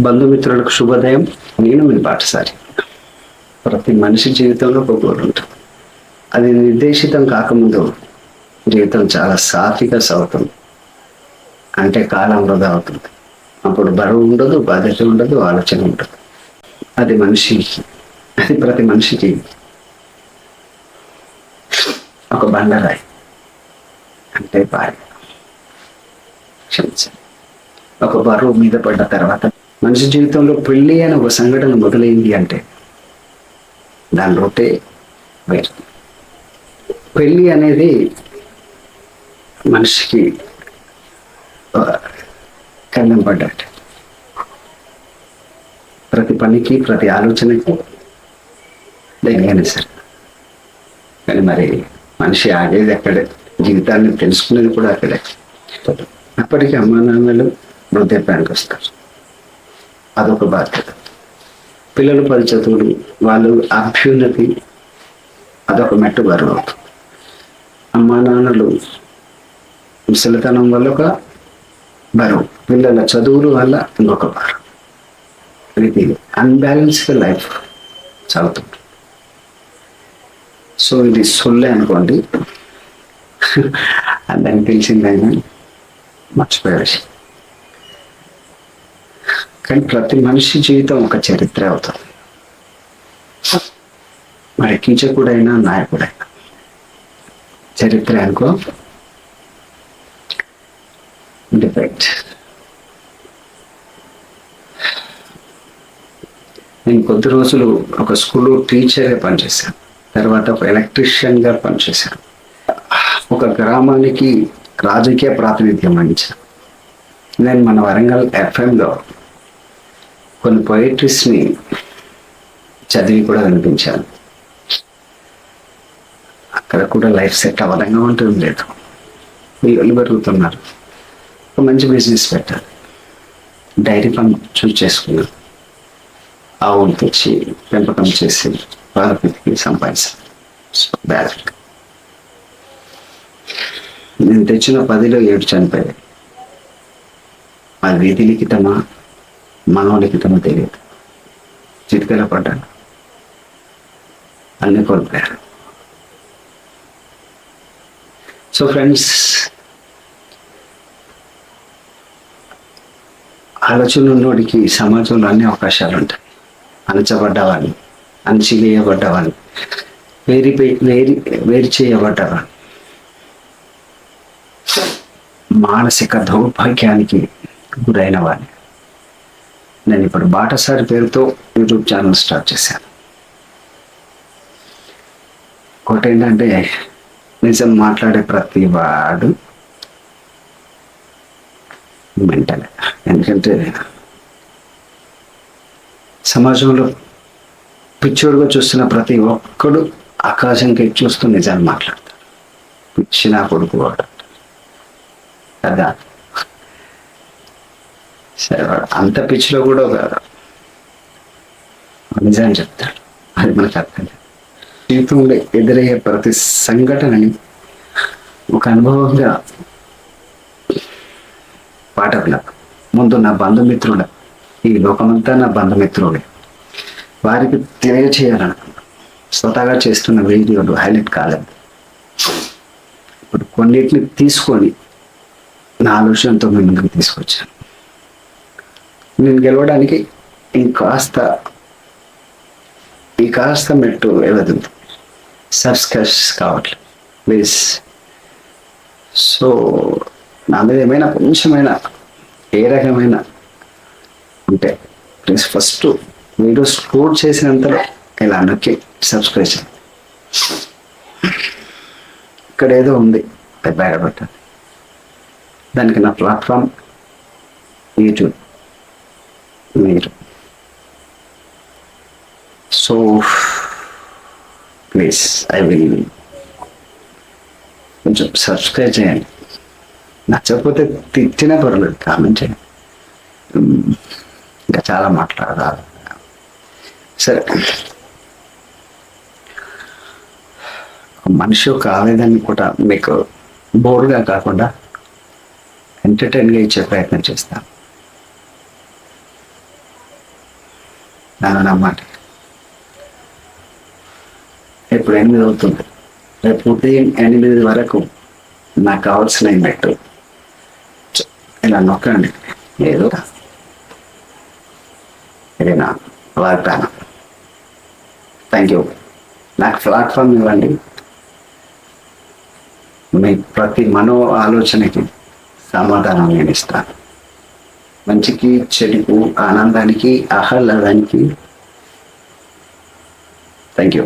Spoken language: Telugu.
బంధుమిత్రులకు శుభోదయం. నేను మీ పాఠశాలి. ప్రతి మనిషి జీవితంలో ఒక గోల్ ఉంటుంది. అది నిర్దేశితం కాకముందు జీవితం చాలా సాఫీగా సాగుతుంది. అంటే కాలం వృధా అవుతుంది. అప్పుడు బరువు ఉండదు, బాధ్యత ఉండదు, ఆలోచన ఉండదు. అది ప్రతి మనిషికి ఒక బండరాయి, అంటే భార్య. క్షమించండి. ఒక బరువు మీద పడ్డ తర్వాత మనిషి జీవితంలో పెళ్లి అనే ఒక సంఘటన మొదలైంది అంటే దాని రొట్టే వేరు. పెళ్లి అనేది మనిషికి కన్నం పడ్డట్టు. ప్రతి పనికి, ప్రతి ఆలోచనకి దేనికైనా సరే. కానీ మరి మనిషి ఆగేది అక్కడే, జీవితాన్ని తెలుసుకునేది కూడా అక్కడే. అప్పటికి అమ్మా నాన్నలు వృద్ధాప్యానికి వస్తారు. అదొక బాధ్యత. పిల్లలు పది చదువులు, వాళ్ళు అభ్యున్నతి, అదొక మెట్టు బరువు అవుతుంది. అమ్మా నాన్నలు ముసలితనం వల్ల ఒక బరువు, పిల్లల చదువుల వల్ల ఇంకొక బరువు. ఇది అన్బ్యాలెన్స్డ్ లైఫ్ సాగుతుంది. సో ఇది సొల్లే అనుకోండి, అందరికి తెలిసిందైనా మర్చిపోయే విషయం. కానీ ప్రతి మనిషి జీవితం ఒక చరిత్ర అవుతుంది. మరి కీచకుడైనా నాయకుడైనా చరిత్ర అనుకో డిఫెక్ట్. నేను కొద్ది రోజులు ఒక స్కూల్లో టీచర్గా పనిచేశాను. తర్వాత ఒక ఎలక్ట్రీషియన్గా పనిచేశాను. ఒక గ్రామానికి రాజకీయ ప్రాతినిధ్యం వహించాను. నేను మన వరంగల్ ఎఫ్ఎంలో కొన్ని పోయిట్రీస్ని చదివి కూడా వినిపించాను. అక్కడ కూడా లైఫ్ సెట్ అవ్వడంగా ఉంటుంది లేదు. వీళ్ళు పెరుగుతున్నారు. ఒక మంచి బిజినెస్ పెట్టారు. డైరీ ఫామ్ చూస్ చేసుకున్నాను. ఆవులు తెచ్చి పెంపకం చేసి పాలపితికి సంపాదించాను. బ్యాలెట్ నేను తెచ్చిన 10లో 7 చనిపోయాయి. ఆ వీధి లిఖితమా మనోలిఖితమో తెలియదు. చిటికల పడ్డాను, అన్ని కోల్పోయాను. సో ఫ్రెండ్స్, ఆలోచన ఉన్నోడికి సమాజంలో అన్ని అవకాశాలు ఉంటాయి. అణచబడ్డవాడిని, అణచివేయబడ్డవాడిని, వేరు చేయబడ్డవాడిని, మానసిక దౌర్భాగ్యానికి గురైన వాడిని. నేను ఇప్పుడు బాటసారి పేరుతో యూట్యూబ్ ఛానల్ స్టార్ట్ చేశాను. ఒకటి ఏంటంటే, నిజం మాట్లాడే ప్రతి వాడు మెంటలే. ఎందుకంటే సమాజంలో పిచ్చోడుగా చూస్తున్న ప్రతి ఒక్కడు ఆకాశంకి చూస్తూ నిజాన్ని మాట్లాడతాడు. పిచ్చి నా కొడుకు వాడు కదా. సరే, అంత పిచ్చిలో కూడా ఒక నిజాన్ని చెప్తాడు. అది మనకు అర్థం. జీవితంలో ఎదురయ్యే ప్రతి సంఘటనని ఒక అనుభవంగా పాఠకులకు ముందు నా బంధుమిత్రుల, ఈ లోకమంతా నా బంధుమిత్రులే, వారికి తెలియచేయాలనుకున్నా. స్వతహాగా చేస్తున్న వీడియోలు హైలైట్ కాలేదు. ఇప్పుడు కొన్నిటిని తీసుకొని నా ఆలోచనతో మీ ముందుకు తీసుకొచ్చాను. నేను గెలవడానికి ఈ కాస్త మెట్టు ఏవదుంది. సబ్స్క్రైబ్ కావట్లేదు ప్లీజ్. సో నా మీద ఏమైనా కొంచెమైనా ఏ రకమైన ఉంటే ప్లీజ్ ఫస్ట్ వీడియో స్కోర్ చేసినంతలో ఇలా నొక్కి సబ్స్క్రైబ్ చేయండి. ఇక్కడ ఏదో ఉంది బయటపెట్టాలి. దానికి నా ప్లాట్ఫామ్ యూట్యూబ్. మీరు సో ప్లీజ్ కొంచెం సబ్స్క్రైబ్ చేయండి. నచ్చకపోతే తిట్టినా పర్లేదు, కామెంట్ చేయండి. ఇంకా చాలా మాట్లాడాలి. సరే, మనిషి యొక్క ఆవేదనని కూడా మీకు బోర్గా కాకుండా ఎంటర్టైన్గా ఇచ్చే ప్రయత్నం చేస్తాను. నన్ను నమ్మండి. ఇప్పుడు 8 అవుతుంది. రేపు ఉదయం 8 వరకు నాకు కావాల్సిన పెట్టు ఇలా నొక్కండి. ఏదో ఇది నా వాగ్దానం. Thank you. నాకు ప్లాట్ఫామ్ ఇవ్వండి. మీ ప్రతి మనో ఆలోచనకి సమాధానం నేను ఇస్తాను. మంచికి, చెడుకు, ఆనందానికి, ఆహ్లాదానికి. Thank you.